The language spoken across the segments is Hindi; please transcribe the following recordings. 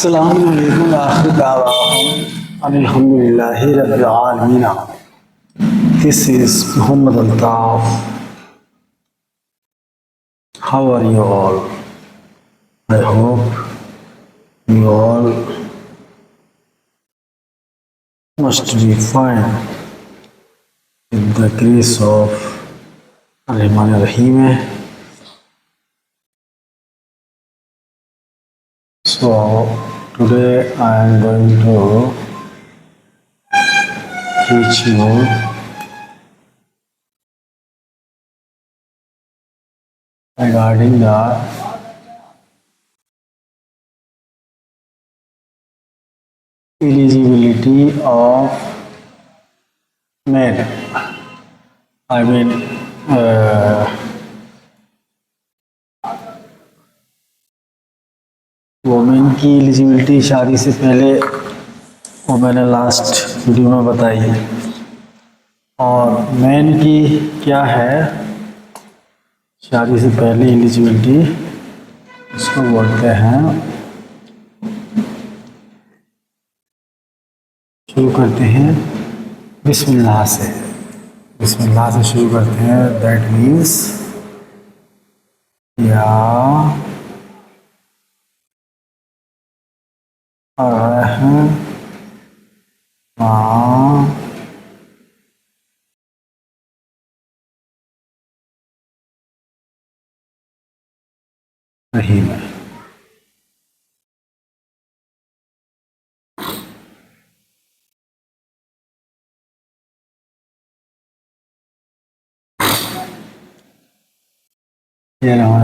अस्सलामु अलैकुम व आखिर दावाहुम अनिल्हम्दुलिल्लाहि रब्बिल आलमीन। This is Muhammad Altaf. How are you all? I hope you all must be fine with the grace of Ar-Rahman Ar-Rahim. So today I am going to teach you regarding the eligibility of men. I mean, women की एलिजिबिलिटी शादी से पहले वो मैंने लास्ट वीडियो में बताई है, और मेन की क्या है शादी से पहले एलिजिबिलिटी, इसको बोलते हैं। शुरू करते हैं बिस्मिल्लाह से। बिस्मिल्लाह से शुरू करते हैं। दैट मीन्स या रहीम है।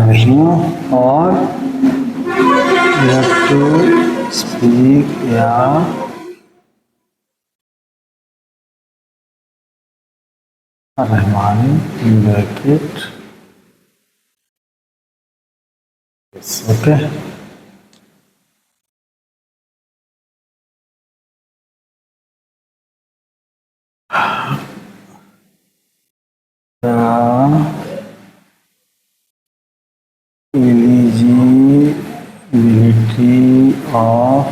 रहीम और you have to speak या Rahman in bracket. Yes, okay. The eligibility of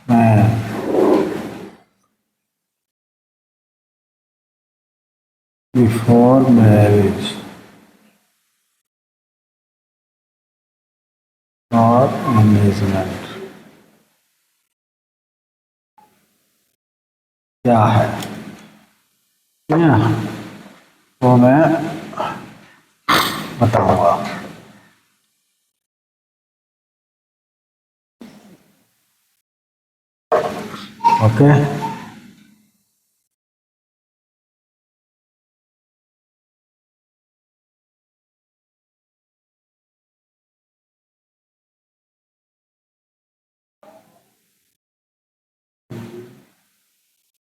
man before marriage or engagement क्या है, वो मैं बताऊंगा। Okay,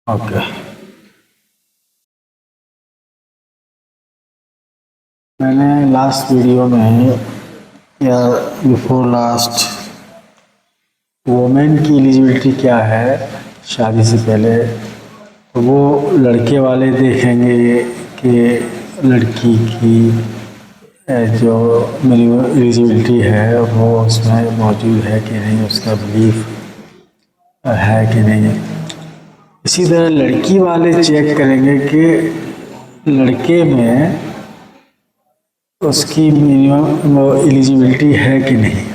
okay. मैंने लास्ट वीडियो में या बिफोर लास्ट वोमेन की एलिजिबिलिटी क्या है शादी से पहले, तो वो लड़के वाले देखेंगे कि लड़की की जो मेरी एलिजिबिलिटी है वो उसमें मौजूद है कि नहीं, उसका बिलीफ है कि नहीं। इसी तरह लड़की वाले चेक करेंगे कि लड़के में उसकी मिनिमम एलिजिबिलिटी है कि नहीं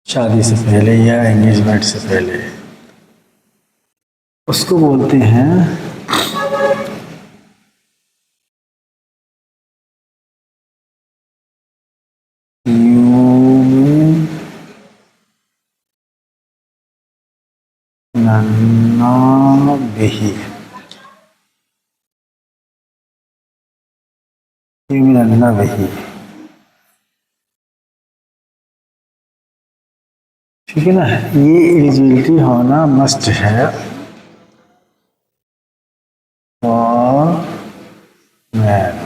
शादी से पहले या एंगेजमेंट से पहले। उसको बोलते हैं नन्ना बेही। नन्ना बेही, ठीक है ना। ये एलिजिबिलिटी होना मस्ट है और मैन।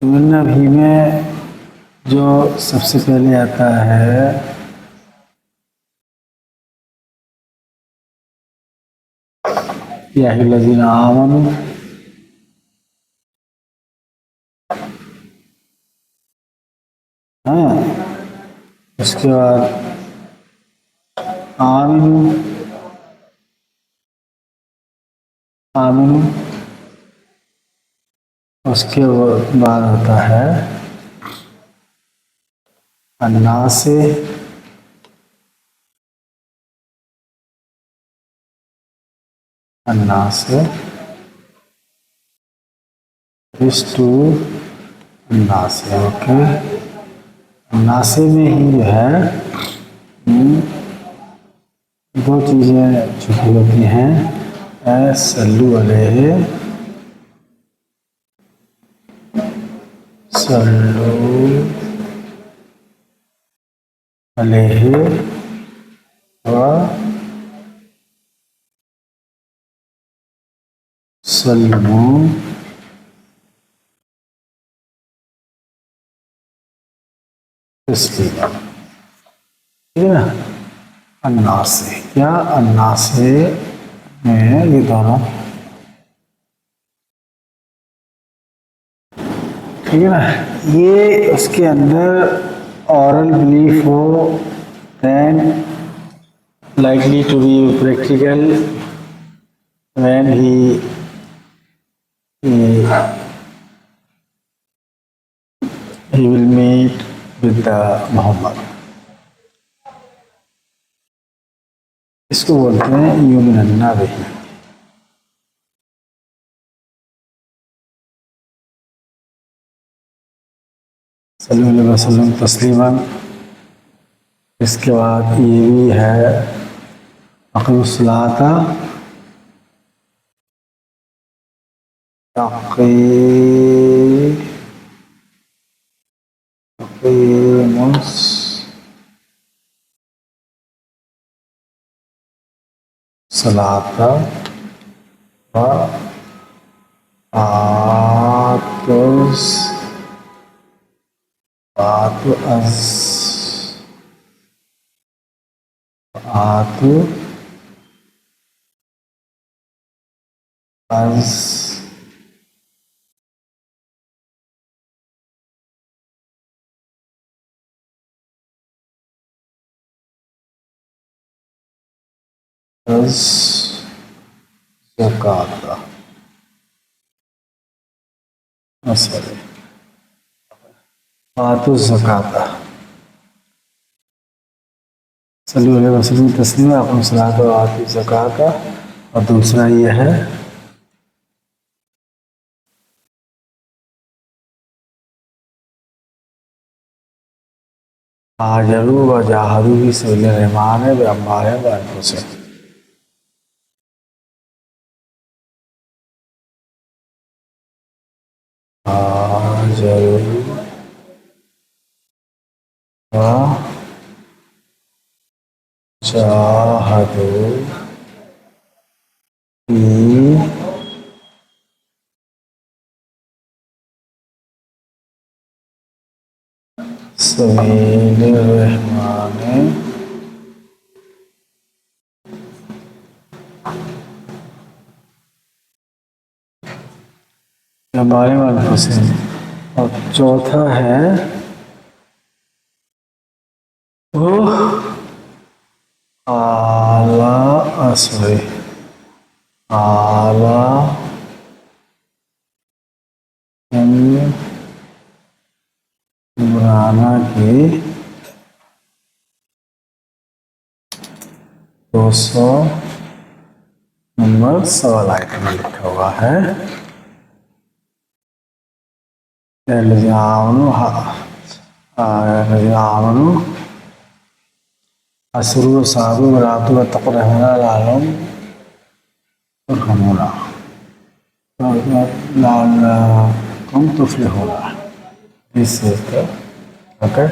नन्ना भी में जो सबसे पहले आता है या हिल्लज़ीना आमनू, हाँ, उसके बाद आमिनु, आमिनु, उसके बाद होता है अन्नासे, अन्नासे, टू अन्नासे। ओके, अन्नासे में ही जो है दो चीजें छुपी होती हैं, सल्लू अलैहि, सल्लू अलैहि व सल्लमू तस्लीमा। ठीक है ना। अन्नासे, क्या अन्नासे में ये दोनों, ठीक है ना। ये उसके अंदर ऑरल बिलीफ हो, then likely to be practical when he will meet with the Muhammad। इसको बोलते हैं यूमिनन्ना बिही। सल्लल्लाहु अलैहि वसल्लम तस्लीमन। इसके बाद ये भी है अक़ीमुस्सलाता, अक़ीमुस्सलाता व आतुस आतु अज ज़काता, आतु ज़काता, सल्लल्लाहु अलैहि वसल्लम तस्लीमा अपनी सलात और आतु ज़काता। और दूसरा ये है हाजरू व जाहरू भी सबिल रहमान है अम्वार है व से। हाजरू व जाहदू फी सबिल रहमान हमारे वाले से। और चौथा है वो आला असरे, आला इमराना की 200 नंबर सवाल आइटम में लिखा हुआ है। आमनु असरू सारू रातु तक़रहुना Lallawmawma तुरहमुना लालकुम तुफ़लिहूना। This is the okay।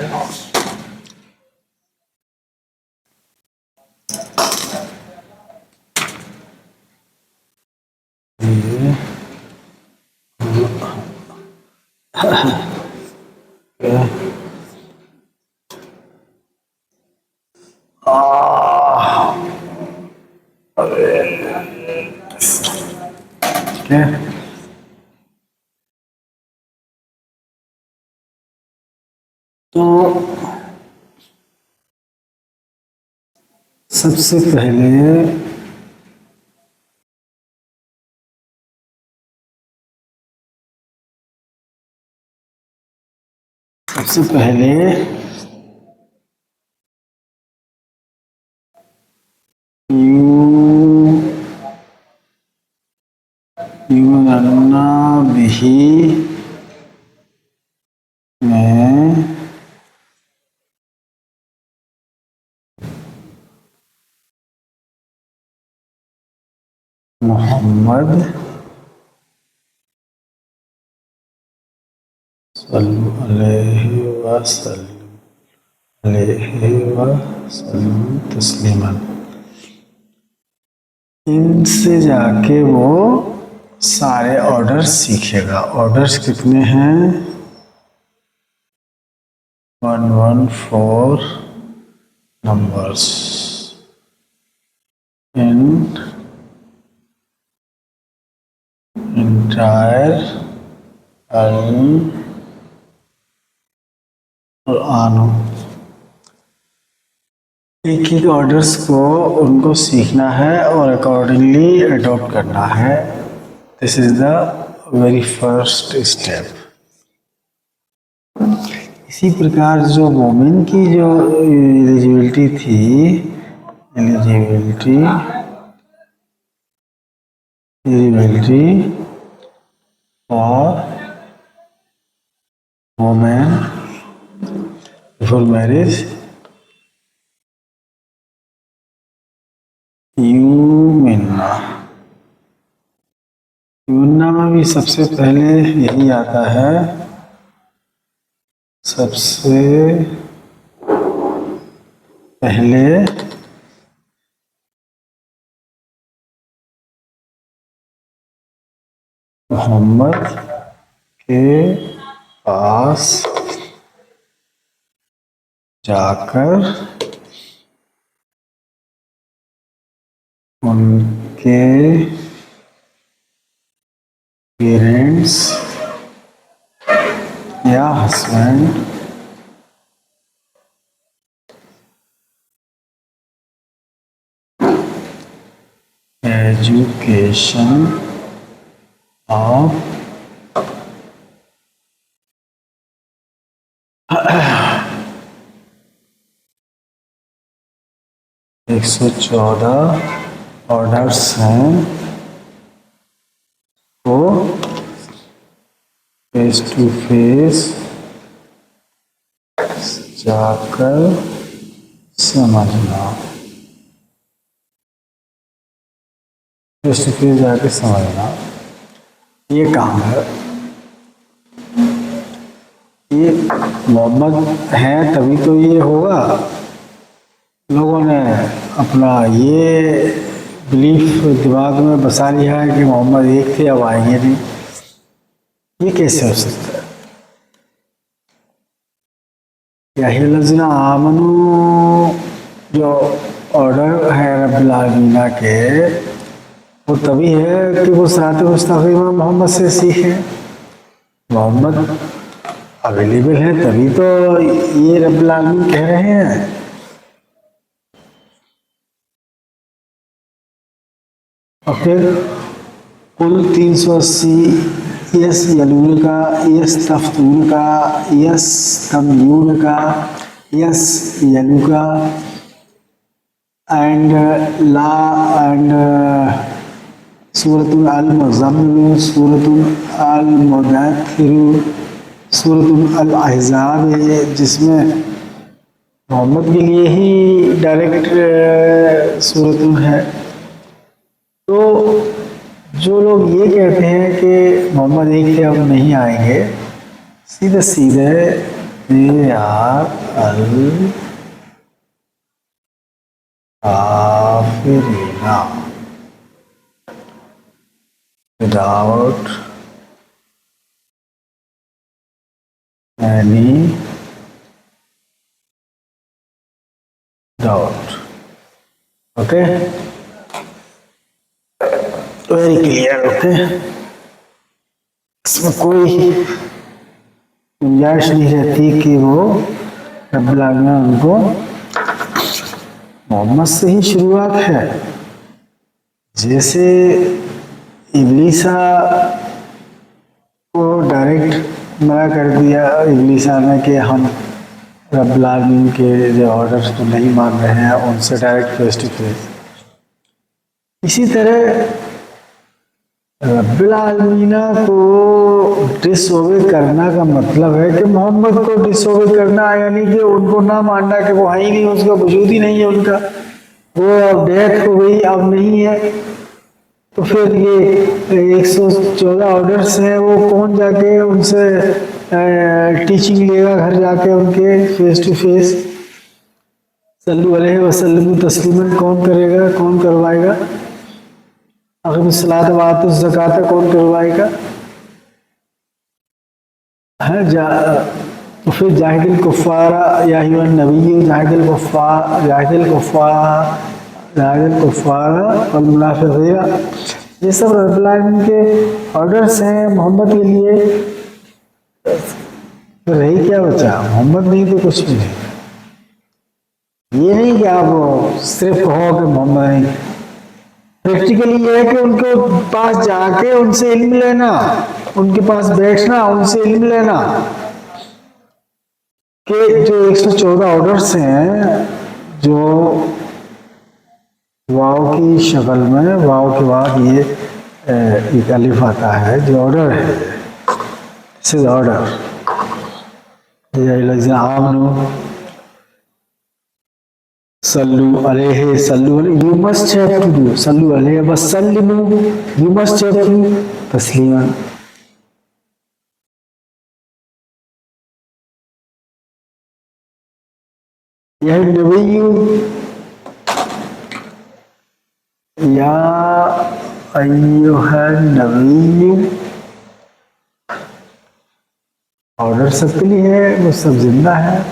तो सबसे पहले यूनन्ना बिही में मोहम्मद सल्लल्लाहु अलैहि वसल्लम तस्लीमन। इनसे जाके वो सारे ऑर्डर्स सीखेगा। ऑर्डर्स कितने हैं? 114 नंबर्स इन entire कुरान। एक एक ऑर्डर्स को उनको सीखना है और अकॉर्डिंगली अडॉप्ट करना है। This is the very first step. इसी प्रकार जो मोमिन की जो एलिजिबिलिटी थी, eligibility for women before marriage, यूमिन्ना। यूमिन्ना में भी सबसे पहले यही आता है, सबसे पहले मोहम्मद के पास जाकर उनके पेरेंट्स या हस्बैंड एजुकेशन ऑफ 114 ऑर्डर्स हैं को फेस टू फेस जाकर समझना। फेस टू फेस जाकर समझना ये काम है। ये मोहम्मद है तभी तो ये होगा। लोगों ने अपना ये बिलीफ दिमाग में बसा लिया है कि मोहम्मद एक थे, अब आएंगे नहीं। ये कैसे हो सकता है? यही लज़ना आमनू जो ऑर्डर है रब्बिल आलमीन के, वो तभी है कि वो सिरात मुस्तकीम मोहम्मद से सीखे। मोहम्मद अवेलेबल है तभी तो ये रब्बिल आलमीन कह रहे हैं। और फिर कुल 380 यस यलून का, यस तफ्तून का, यस तमयून का, यस यलू का, एंड ला एंड सूरतुल अल मुज़म्मिल, सूरतुल अल मुदत्थिर, सूरतुल अल अहज़ाब है, जिसमें मोहम्मद के लिए ही डायरेक्ट सूरतुल है। तो जो लोग ये कहते हैं कि मोहम्मद एक थे अब नहीं आएंगे, सीधे सीधे ये आर अल काफिरीना without any doubt. Okay, very clear. Okay, इसमें कोई गुंजाइश नहीं रहती कि वो रब्बुल आलमीन उनको मोहम्मद से ही शुरुआत है। जैसे इब्लीसा को डायरेक्ट मना कर दिया इब्लीसा ने कि हम रब्बुल आलमीन के जो ऑर्डर्स को नहीं मान रहे हैं उनसे डायरेक्ट फेस टू फेस। इसी तरह रब्बुल आलमीन को डिसओबे करना का मतलब है कि मोहम्मद को डिसओबे करना, यानी कि उनको ना मानना कि वो है ही नहीं, उसका वजूद ही नहीं है उनका, वो अब डेथ हो गई, अब नहीं है। तो फिर ये 114 ऑर्डर्स हैं, वो कौन जाके उनसे टीचिंग लेगा घर जाके उनके फेस टू फेस? सल्लल्लाहु अलैहि वसल्लम तस्लीमन कौन करेगा, कौन करवाएगा? अक़ीमुस्सलात व आतुज़ ज़कात कौन करवाएगा? है तो फिर जाहिदिल कुफ़ारा या अय्युहन नबी जाहिदिल कुफ़ारा वल मुनाफ़िक़ीन, ये सब रब्बुल आलमीन के ऑर्डर्स हैं मोहम्मद के लिए। तो रही क्या बचा? मोहम्मद नहीं तो कुछ भी नहीं। ये नहीं कि आप सिर्फ कहो कि मोहम्मद नहीं, प्रैक्टिकली ये है कि उनके पास जाके उनसे इल्म लेना, उनके पास बैठना, उनसे इल्म लेना कि जो 114 ऑर्डर्स हैं, जो वाव की शक्ल में, वाव के बाद ये एक अलिफ आता है, जो ऑर्डर है, दिस इज ऑर्डर। आमनू सल्लु अलैहि, सल्लु अलैहि, you must have to do, सल्लु अलैहि वसल्लिमू, यू मस्ट हैव टू तस्लीमन। या नबीयू या अय्युहन नबीयू, ऑर्डर सबके लिए है, वो सब जिंदा है।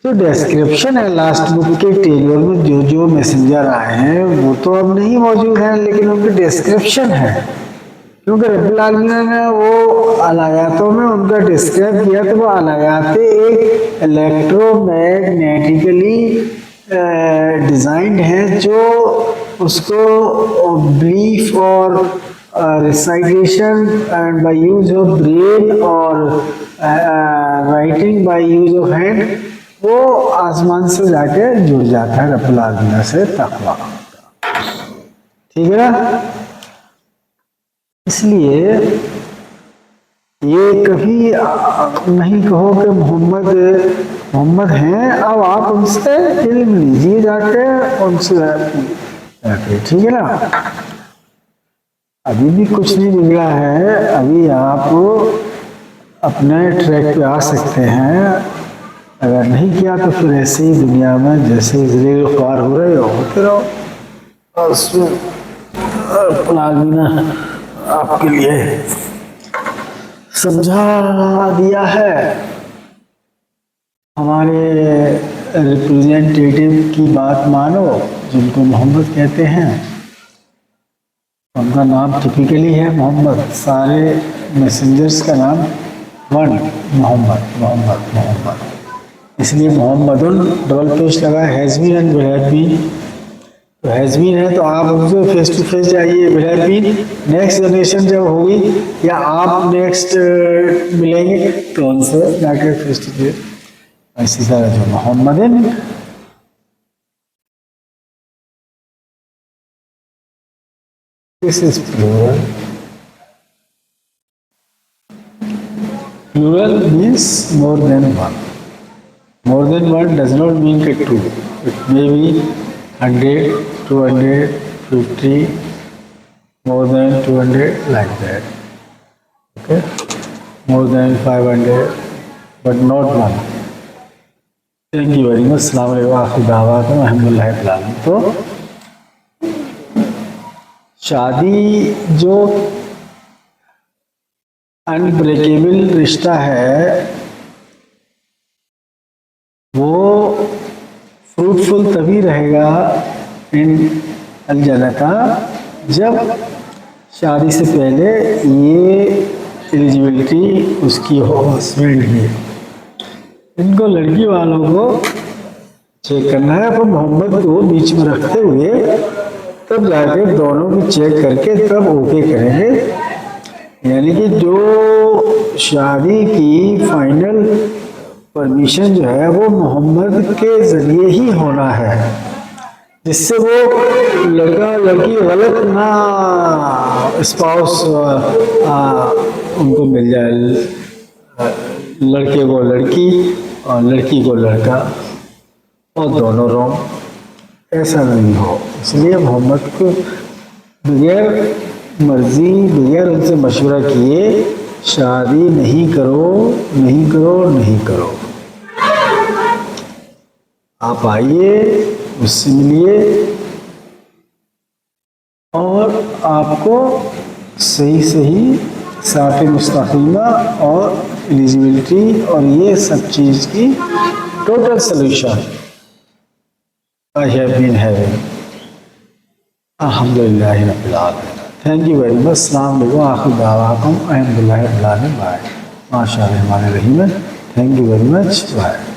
जो डिस्क्रिप्शन है लास्ट बुक के टेरियर में, जो जो मैसेंजर आए हैं वो तो अब नहीं मौजूद हैं, लेकिन उनकी डिस्क्रिप्शन है, क्योंकि रब्बुल आलमीन ने वो अलायातों में उनका डिस्क्राइब किया। तो वो अलायात एक इलेक्ट्रोमैग्नेटिकली डिजाइंड है, जो उसको ब्रीफ और recitation and by use of brain और writing by use of hand, वो आसमान से जाके जुड़ जाता है रब्बुल आलमीन से तक़वा। ठीक है ना? इसलिए ये कभी नहीं कहो कि मोहम्मद हैं, अब आप उनसे इल्म लीजिए जाके, उनसे जाके। ठीक है ना? अभी भी कुछ नहीं बिगड़ा है, अभी आप अपने ट्रैक पे आ सकते हैं। अगर नहीं किया तो फिर ऐसे ही दुनिया में जैसे ज़लील ख्वार हो रहे हो होते रहो, और उसमें रब्बुल आलमीन आपके लिए समझा दिया है। हमारे रिप्रेजेंटेटिव की बात मानो, जिनको मोहम्मद कहते हैं, उनका नाम टिपिकली है मोहम्मद। सारे मैसेंजर्स का नाम वन, मोहम्मद, इसलिए मोहम्मदुन डबल पेश लगा, हैज़बीन एंड बिलहबीन। तो हैज़बीन है तो आप उनसे फेस टू फेस जाइए। बिलहबीन नेक्स्ट जनरेशन जब होगी या आप नेक्स्ट मिलेंगे तो उनसे जाके फेस टू फेस। इसी तरह जो मोहम्मदिन, this is plural. Plural means more than one. More than one does not mean that two. It may be 100, 200, 50, more than 200, like that. Okay? More than 500, but not one. Thank you very much. Assalamu alaikum wa rahmatullahi wa barakatuh. तो शादी जो अनब्रेकेबल रिश्ता है, वो फ्रूटफुल तभी रहेगा इन अलजन्नता, जब शादी से पहले ये एलिजिबिलिटी उसकी हो हस्बैंड की। इनको लड़की वालों को चेक करना है। अपन मोहम्मद को बीच में रखते हुए तब जाके दोनों की चेक करके तब ओके करेंगे। यानी कि जो शादी की फाइनल परमिशन जो है वो मोहम्मद के जरिए ही होना है, जिससे वो लड़का लड़की गलत ना स्पाउस उनको मिल जाए, लड़के को लड़की और लड़की को लड़का और दोनों रॉन्ग, ऐसा नहीं हो। इसलिए मोहम्मद को बगैर मर्जी बगैर उनसे मशवरा किए शादी नहीं करो नहीं करो नहीं करो। आप आइए, उससे मिलिए और आपको सही सही साफ़ मुस्तक़ीमा और एलिजिबिलिटी और ये सब चीज़ की total solution I have been having. Alhamdulillah Rabbil Alamin. Thank you very much. Assalamu alaikum. Akhir da'wakum alhamdulillah Rabbil Alamin. Bye. Mashallah Rahman Rahim. Thank you very much. Bye.